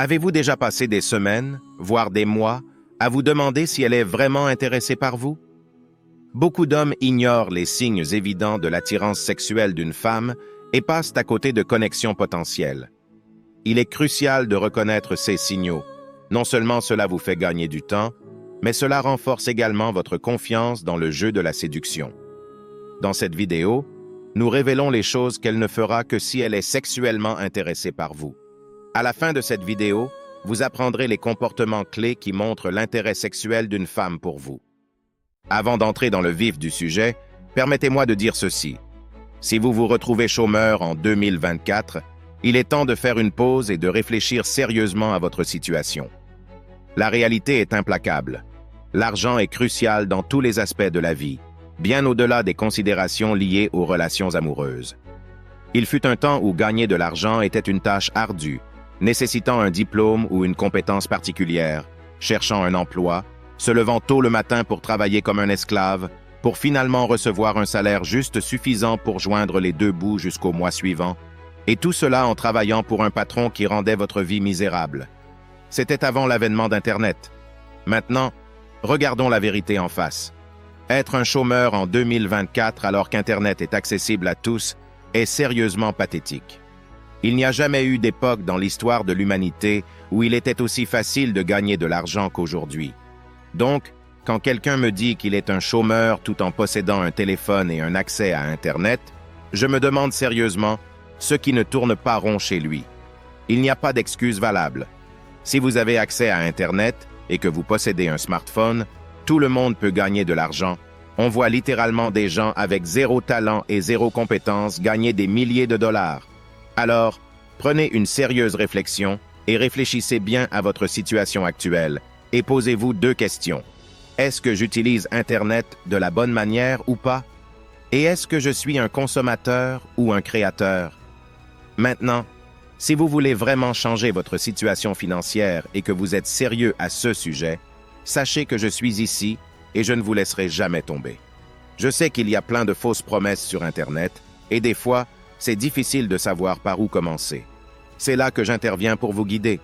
Avez-vous déjà passé des semaines, voire des mois, à vous demander si elle est vraiment intéressée par vous? Beaucoup d'hommes ignorent les signes évidents de l'attirance sexuelle d'une femme et passent à côté de connexions potentielles. Il est crucial de reconnaître ces signaux. Non seulement cela vous fait gagner du temps, mais cela renforce également votre confiance dans le jeu de la séduction. Dans cette vidéo, nous révélons les choses qu'elle ne fera que si elle est sexuellement intéressée par vous. À la fin de cette vidéo, vous apprendrez les comportements clés qui montrent l'intérêt sexuel d'une femme pour vous. Avant d'entrer dans le vif du sujet, permettez-moi de dire ceci. Si vous vous retrouvez chômeur en 2024, il est temps de faire une pause et de réfléchir sérieusement à votre situation. La réalité est implacable. L'argent est crucial dans tous les aspects de la vie, bien au-delà des considérations liées aux relations amoureuses. Il fut un temps où gagner de l'argent était une tâche ardue, nécessitant un diplôme ou une compétence particulière, cherchant un emploi, se levant tôt le matin pour travailler comme un esclave, pour finalement recevoir un salaire juste suffisant pour joindre les deux bouts jusqu'au mois suivant, et tout cela en travaillant pour un patron qui rendait votre vie misérable. C'était avant l'avènement d'Internet. Maintenant, regardons la vérité en face. Être un chômeur en 2024 alors qu'Internet est accessible à tous est sérieusement pathétique. Il n'y a jamais eu d'époque dans l'histoire de l'humanité où il était aussi facile de gagner de l'argent qu'aujourd'hui. Donc, quand quelqu'un me dit qu'il est un chômeur tout en possédant un téléphone et un accès à Internet, je me demande sérieusement ce qui ne tourne pas rond chez lui. Il n'y a pas d'excuse valable. Si vous avez accès à Internet et que vous possédez un smartphone, tout le monde peut gagner de l'argent. On voit littéralement des gens avec zéro talent et zéro compétence gagner des milliers de dollars. Alors, prenez une sérieuse réflexion et réfléchissez bien à votre situation actuelle et posez-vous deux questions. Est-ce que j'utilise Internet de la bonne manière ou pas? Et est-ce que je suis un consommateur ou un créateur? Maintenant, si vous voulez vraiment changer votre situation financière et que vous êtes sérieux à ce sujet, sachez que je suis ici et je ne vous laisserai jamais tomber. Je sais qu'il y a plein de fausses promesses sur Internet et des fois, c'est difficile de savoir par où commencer. C'est là que j'interviens pour vous guider.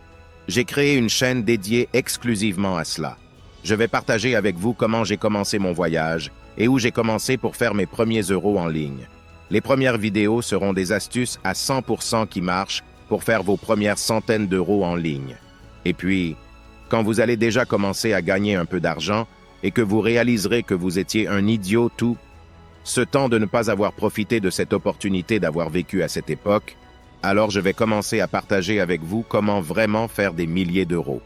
J'ai créé une chaîne dédiée exclusivement à cela. Je vais partager avec vous comment j'ai commencé mon voyage et où j'ai commencé pour faire mes premiers euros en ligne. Les premières vidéos seront des astuces à 100% qui marchent pour faire vos premières centaines d'euros en ligne. Et puis, quand vous allez déjà commencer à gagner un peu d'argent et que vous réaliserez que vous étiez un idiot tout, ce temps de ne pas avoir profité de cette opportunité d'avoir vécu à cette époque, alors je vais commencer à partager avec vous comment vraiment faire des milliers d'euros.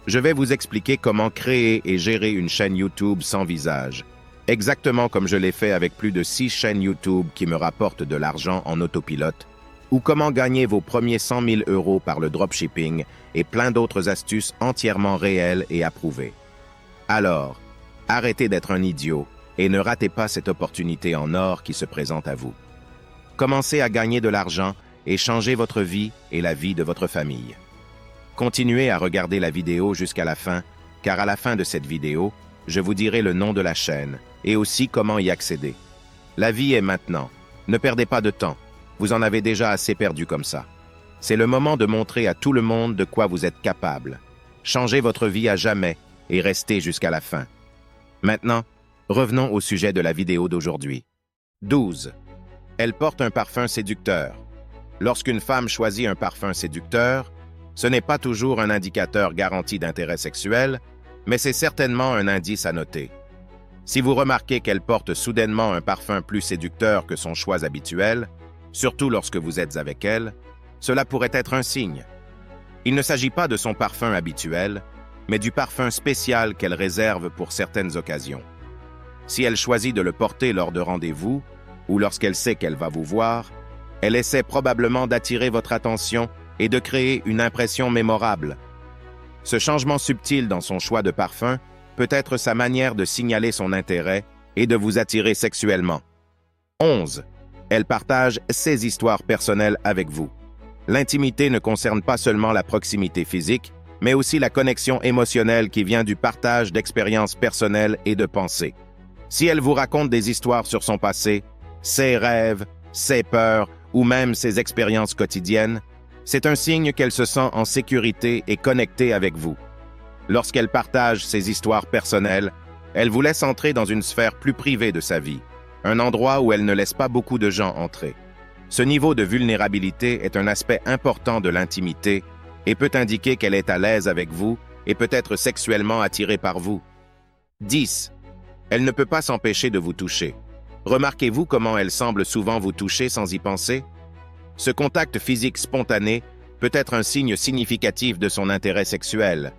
Je vais vous expliquer comment créer et gérer une chaîne YouTube sans visage, exactement comme je l'ai fait avec plus de 6 chaînes YouTube qui me rapportent de l'argent en autopilote, ou comment gagner vos premiers 100 000 euros par le dropshipping et plein d'autres astuces entièrement réelles et approuvées. Alors, arrêtez d'être un idiot et ne ratez pas cette opportunité en or qui se présente à vous. Commencez à gagner de l'argent et changez votre vie et la vie de votre famille. Continuez à regarder la vidéo jusqu'à la fin, car à la fin de cette vidéo, je vous dirai le nom de la chaîne et aussi comment y accéder. La vie est maintenant. Ne perdez pas de temps. Vous en avez déjà assez perdu comme ça. C'est le moment de montrer à tout le monde de quoi vous êtes capable. Changez votre vie à jamais et restez jusqu'à la fin. Maintenant, revenons au sujet de la vidéo d'aujourd'hui. 12. Elle porte un parfum séducteur. Lorsqu'une femme choisit un parfum séducteur, ce n'est pas toujours un indicateur garanti d'intérêt sexuel, mais c'est certainement un indice à noter. Si vous remarquez qu'elle porte soudainement un parfum plus séducteur que son choix habituel, surtout lorsque vous êtes avec elle, cela pourrait être un signe. Il ne s'agit pas de son parfum habituel, mais du parfum spécial qu'elle réserve pour certaines occasions. Si elle choisit de le porter lors de rendez-vous, ou lorsqu'elle sait qu'elle va vous voir, elle essaie probablement d'attirer votre attention et de créer une impression mémorable. Ce changement subtil dans son choix de parfum peut être sa manière de signaler son intérêt et de vous attirer sexuellement. 11. Elle partage ses histoires personnelles avec vous. L'intimité ne concerne pas seulement la proximité physique, mais aussi la connexion émotionnelle qui vient du partage d'expériences personnelles et de pensées. Si elle vous raconte des histoires sur son passé, ses rêves, ses peurs ou même ses expériences quotidiennes, C'est un signe qu'elle se sent en sécurité et connectée avec vous. Lorsqu'elle partage ses histoires personnelles, elle vous laisse entrer dans une sphère plus privée de sa vie, un endroit où elle ne laisse pas beaucoup de gens entrer. Ce niveau de vulnérabilité est un aspect important de l'intimité et peut indiquer qu'elle est à l'aise avec vous et peut être sexuellement attirée par vous. 10. Elle ne peut pas s'empêcher de vous toucher. Remarquez-vous comment elle semble souvent vous toucher sans y penser? Ce contact physique spontané peut être un signe significatif de son intérêt sexuel.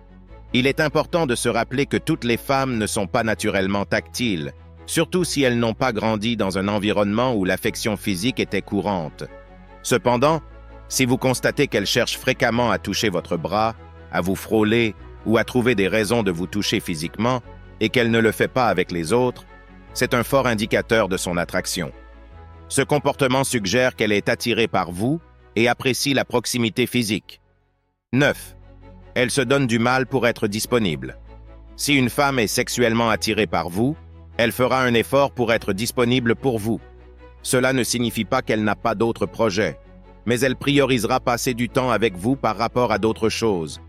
Il est important de se rappeler que toutes les femmes ne sont pas naturellement tactiles, surtout si elles n'ont pas grandi dans un environnement où l'affection physique était courante. Cependant, si vous constatez qu'elle cherche fréquemment à toucher votre bras, à vous frôler ou à trouver des raisons de vous toucher physiquement et qu'elle ne le fait pas avec les autres, c'est un fort indicateur de son attraction. Ce comportement suggère qu'elle est attirée par vous et apprécie la proximité physique. 9. Elle se donne du mal pour être disponible. Si une femme est sexuellement attirée par vous, elle fera un effort pour être disponible pour vous. Cela ne signifie pas qu'elle n'a pas d'autres projets, mais elle priorisera passer du temps avec vous par rapport à d'autres choses.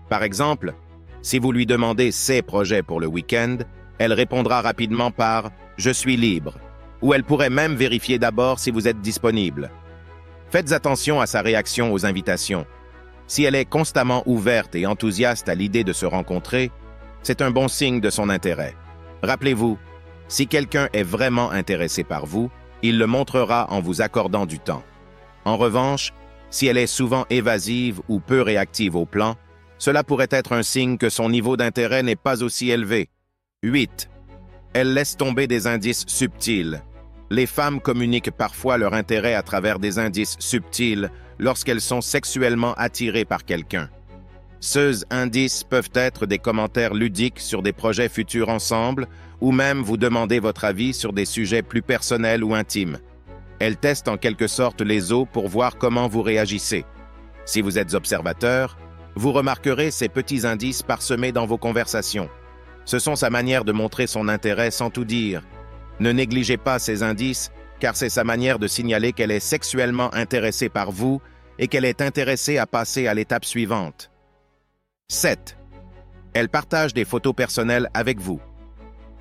Par exemple, si vous lui demandez ses projets pour le week-end, elle répondra rapidement par « Je suis libre » ou elle pourrait même vérifier d'abord si vous êtes disponible. Faites attention à sa réaction aux invitations. Si elle est constamment ouverte et enthousiaste à l'idée de se rencontrer, c'est un bon signe de son intérêt. Rappelez-vous, si quelqu'un est vraiment intéressé par vous, il le montrera en vous accordant du temps. En revanche, si elle est souvent évasive ou peu réactive au plan, cela pourrait être un signe que son niveau d'intérêt n'est pas aussi élevé. 8. Elle laisse tomber des indices subtils. Les femmes communiquent parfois leur intérêt à travers des indices subtils lorsqu'elles sont sexuellement attirées par quelqu'un. Ces indices peuvent être des commentaires ludiques sur des projets futurs ensemble ou même vous demander votre avis sur des sujets plus personnels ou intimes. Elles testent en quelque sorte les os pour voir comment vous réagissez. Si vous êtes observateur, vous remarquerez ces petits indices parsemés dans vos conversations. Ce sont sa manière de montrer son intérêt sans tout dire. Ne négligez pas ces indices, car c'est sa manière de signaler qu'elle est sexuellement intéressée par vous et qu'elle est intéressée à passer à l'étape suivante. 7. Elle partage des photos personnelles avec vous.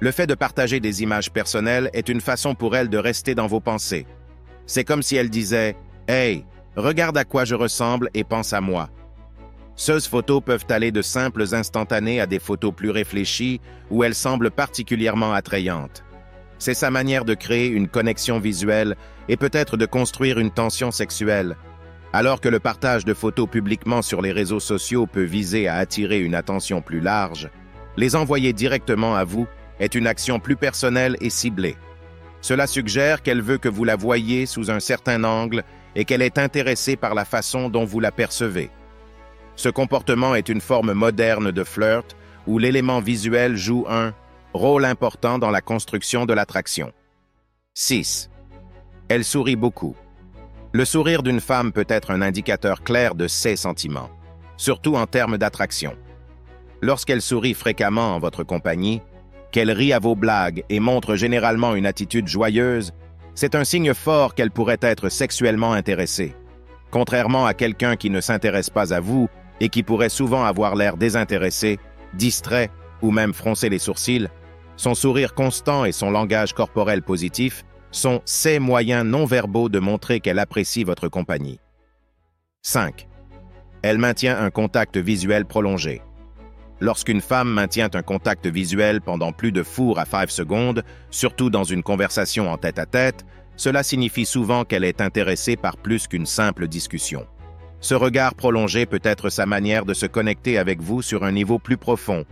Le fait de partager des images personnelles est une façon pour elle de rester dans vos pensées. C'est comme si elle disait « Hey, regarde à quoi je ressemble et pense à moi ». Ces photos peuvent aller de simples instantanées à des photos plus réfléchies où elles semblent particulièrement attrayantes. C'est sa manière de créer une connexion visuelle et peut-être de construire une tension sexuelle. Alors que le partage de photos publiquement sur les réseaux sociaux peut viser à attirer une attention plus large, les envoyer directement à vous est une action plus personnelle et ciblée. Cela suggère qu'elle veut que vous la voyiez sous un certain angle et qu'elle est intéressée par la façon dont vous la percevez. Ce comportement est une forme moderne de flirt où l'élément visuel joue un rôle important dans la construction de l'attraction. 6. Elle sourit beaucoup. Le sourire d'une femme peut être un indicateur clair de ses sentiments, surtout en termes d'attraction. Lorsqu'elle sourit fréquemment en votre compagnie, qu'elle rit à vos blagues et montre généralement une attitude joyeuse, c'est un signe fort qu'elle pourrait être sexuellement intéressée. Contrairement à quelqu'un qui ne s'intéresse pas à vous et qui pourrait souvent avoir l'air désintéressé, distrait ou même froncer les sourcils, son sourire constant et son langage corporel positif sont ses moyens non-verbaux de montrer qu'elle apprécie votre compagnie. 5. Elle maintient un contact visuel prolongé. Lorsqu'une femme maintient un contact visuel pendant plus de 4 à 5 secondes, surtout dans une conversation en tête-à-tête, cela signifie souvent qu'elle est intéressée par plus qu'une simple discussion. Ce regard prolongé peut être sa manière de se connecter avec vous sur un niveau plus profond,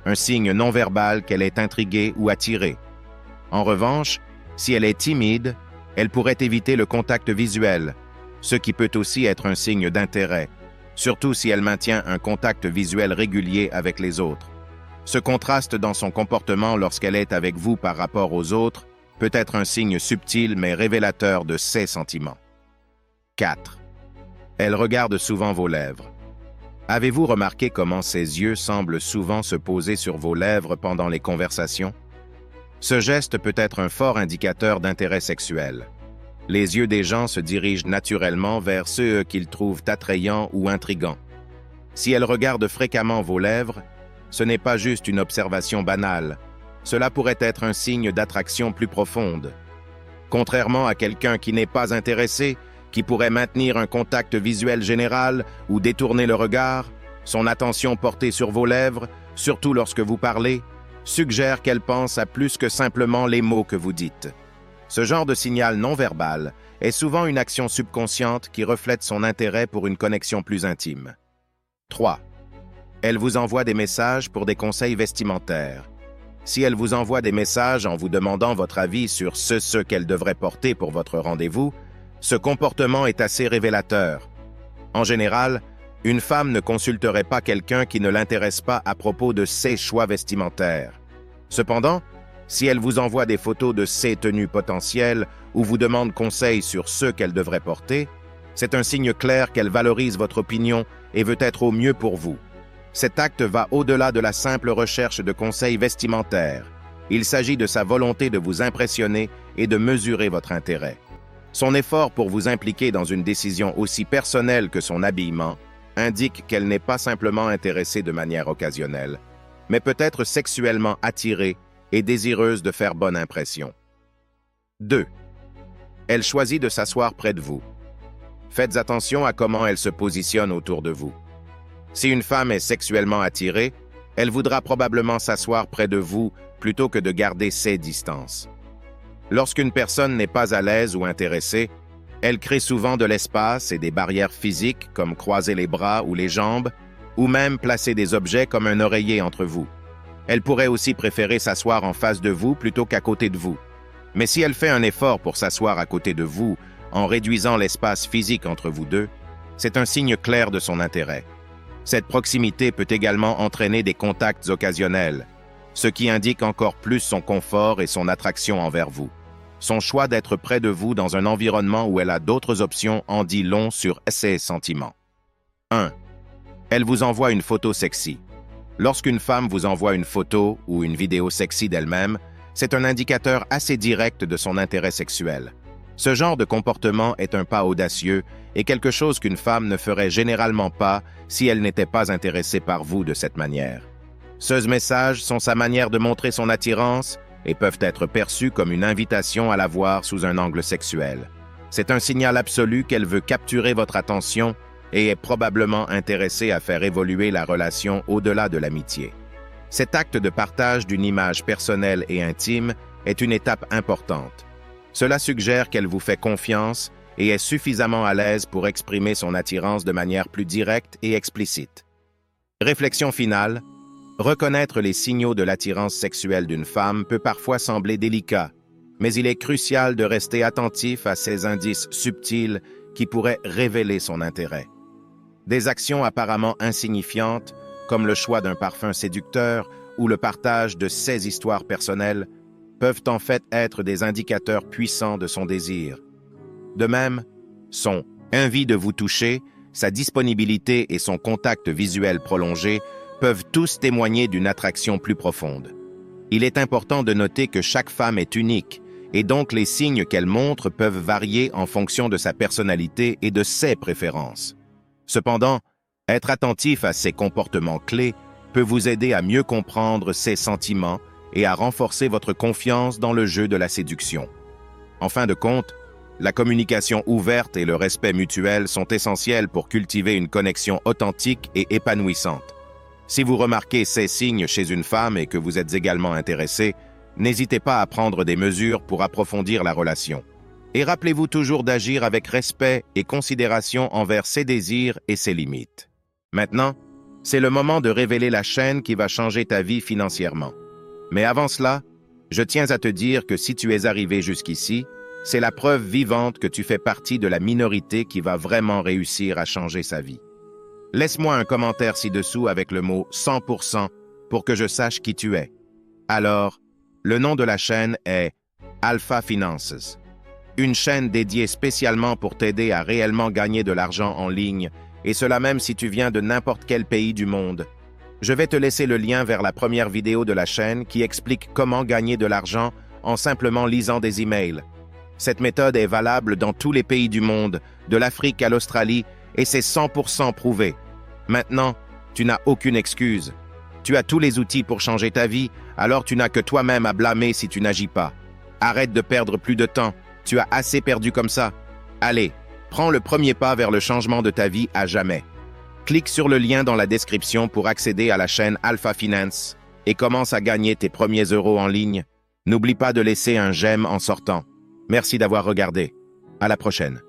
un signe non-verbal qu'elle est intriguée ou attirée. En revanche, si elle est timide, elle pourrait éviter le contact visuel, ce qui peut aussi être un signe d'intérêt, surtout si elle maintient un contact visuel régulier avec les autres. Ce contraste dans son comportement lorsqu'elle est avec vous par rapport aux autres peut être un signe subtil mais révélateur de ses sentiments. 4. Elle regarde souvent vos lèvres. Avez-vous remarqué comment ses yeux semblent souvent se poser sur vos lèvres pendant les conversations? Ce geste peut être un fort indicateur d'intérêt sexuel. Les yeux des gens se dirigent naturellement vers ceux qu'ils trouvent attrayants ou intrigants. Si elle regarde fréquemment vos lèvres, ce n'est pas juste une observation banale. Cela pourrait être un signe d'attraction plus profonde. Contrairement à quelqu'un qui n'est pas intéressé, qui pourrait maintenir un contact visuel général ou détourner le regard, son attention portée sur vos lèvres, surtout lorsque vous parlez, suggère qu'elle pense à plus que simplement les mots que vous dites. Ce genre de signal non-verbal est souvent une action subconsciente qui reflète son intérêt pour une connexion plus intime. 3. Elle vous envoie des messages pour des conseils vestimentaires. Si elle vous envoie des messages en vous demandant votre avis sur ce qu'elle devrait porter pour votre rendez-vous, ce comportement est assez révélateur. En général, une femme ne consulterait pas quelqu'un qui ne l'intéresse pas à propos de ses choix vestimentaires. Cependant, si elle vous envoie des photos de ses tenues potentielles ou vous demande conseil sur ce qu'elle devrait porter, c'est un signe clair qu'elle valorise votre opinion et veut être au mieux pour vous. Cet acte va au-delà de la simple recherche de conseils vestimentaires. Il s'agit de sa volonté de vous impressionner et de mesurer votre intérêt. Son effort pour vous impliquer dans une décision aussi personnelle que son habillement indique qu'elle n'est pas simplement intéressée de manière occasionnelle, mais peut-être sexuellement attirée et désireuse de faire bonne impression. 2. Elle choisit de s'asseoir près de vous. Faites attention à comment elle se positionne autour de vous. Si une femme est sexuellement attirée, elle voudra probablement s'asseoir près de vous plutôt que de garder ses distances. Lorsqu'une personne n'est pas à l'aise ou intéressée, elle crée souvent de l'espace et des barrières physiques comme croiser les bras ou les jambes, ou même placer des objets comme un oreiller entre vous. Elle pourrait aussi préférer s'asseoir en face de vous plutôt qu'à côté de vous. Mais si elle fait un effort pour s'asseoir à côté de vous en réduisant l'espace physique entre vous deux, c'est un signe clair de son intérêt. Cette proximité peut également entraîner des contacts occasionnels, ce qui indique encore plus son confort et son attraction envers vous. Son choix d'être près de vous dans un environnement où elle a d'autres options en dit long sur ses sentiments. 1. Elle vous envoie une photo sexy. Lorsqu'une femme vous envoie une photo ou une vidéo sexy d'elle-même, c'est un indicateur assez direct de son intérêt sexuel. Ce genre de comportement est un pas audacieux et quelque chose qu'une femme ne ferait généralement pas si elle n'était pas intéressée par vous de cette manière. Ces messages sont sa manière de montrer son attirance et peuvent être perçus comme une invitation à la voir sous un angle sexuel. C'est un signal absolu qu'elle veut capturer votre attention et est probablement intéressée à faire évoluer la relation au-delà de l'amitié. Cet acte de partage d'une image personnelle et intime est une étape importante. Cela suggère qu'elle vous fait confiance et est suffisamment à l'aise pour exprimer son attirance de manière plus directe et explicite. Réflexion finale. Reconnaître les signaux de l'attirance sexuelle d'une femme peut parfois sembler délicat, mais il est crucial de rester attentif à ces indices subtils qui pourraient révéler son intérêt. Des actions apparemment insignifiantes, comme le choix d'un parfum séducteur ou le partage de ses histoires personnelles, peuvent en fait être des indicateurs puissants de son désir. De même, son envie de vous toucher, sa disponibilité et son contact visuel prolongé peuvent tous témoigner d'une attraction plus profonde. Il est important de noter que chaque femme est unique, et donc les signes qu'elle montre peuvent varier en fonction de sa personnalité et de ses préférences. Cependant, être attentif à ces comportements clés peut vous aider à mieux comprendre ses sentiments et à renforcer votre confiance dans le jeu de la séduction. En fin de compte, la communication ouverte et le respect mutuel sont essentiels pour cultiver une connexion authentique et épanouissante. Si vous remarquez ces signes chez une femme et que vous êtes également intéressé, n'hésitez pas à prendre des mesures pour approfondir la relation. Et rappelez-vous toujours d'agir avec respect et considération envers ses désirs et ses limites. Maintenant, c'est le moment de révéler la chaîne qui va changer ta vie financièrement. Mais avant cela, je tiens à te dire que si tu es arrivé jusqu'ici, c'est la preuve vivante que tu fais partie de la minorité qui va vraiment réussir à changer sa vie. Laisse-moi un commentaire ci-dessous avec le mot 100% pour que je sache qui tu es. Alors, le nom de la chaîne est Alpha Finances, une chaîne dédiée spécialement pour t'aider à réellement gagner de l'argent en ligne, et cela même si tu viens de n'importe quel pays du monde. Je vais te laisser le lien vers la première vidéo de la chaîne qui explique comment gagner de l'argent en simplement lisant des emails. Cette méthode est valable dans tous les pays du monde, de l'Afrique à l'Australie, et c'est 100% prouvé. Maintenant, tu n'as aucune excuse. Tu as tous les outils pour changer ta vie, alors tu n'as que toi-même à blâmer si tu n'agis pas. Arrête de perdre plus de temps. Tu as assez perdu comme ça. Allez, prends le premier pas vers le changement de ta vie à jamais. Clique sur le lien dans la description pour accéder à la chaîne Alpha Finance et commence à gagner tes premiers euros en ligne. N'oublie pas de laisser un j'aime en sortant. Merci d'avoir regardé. À la prochaine.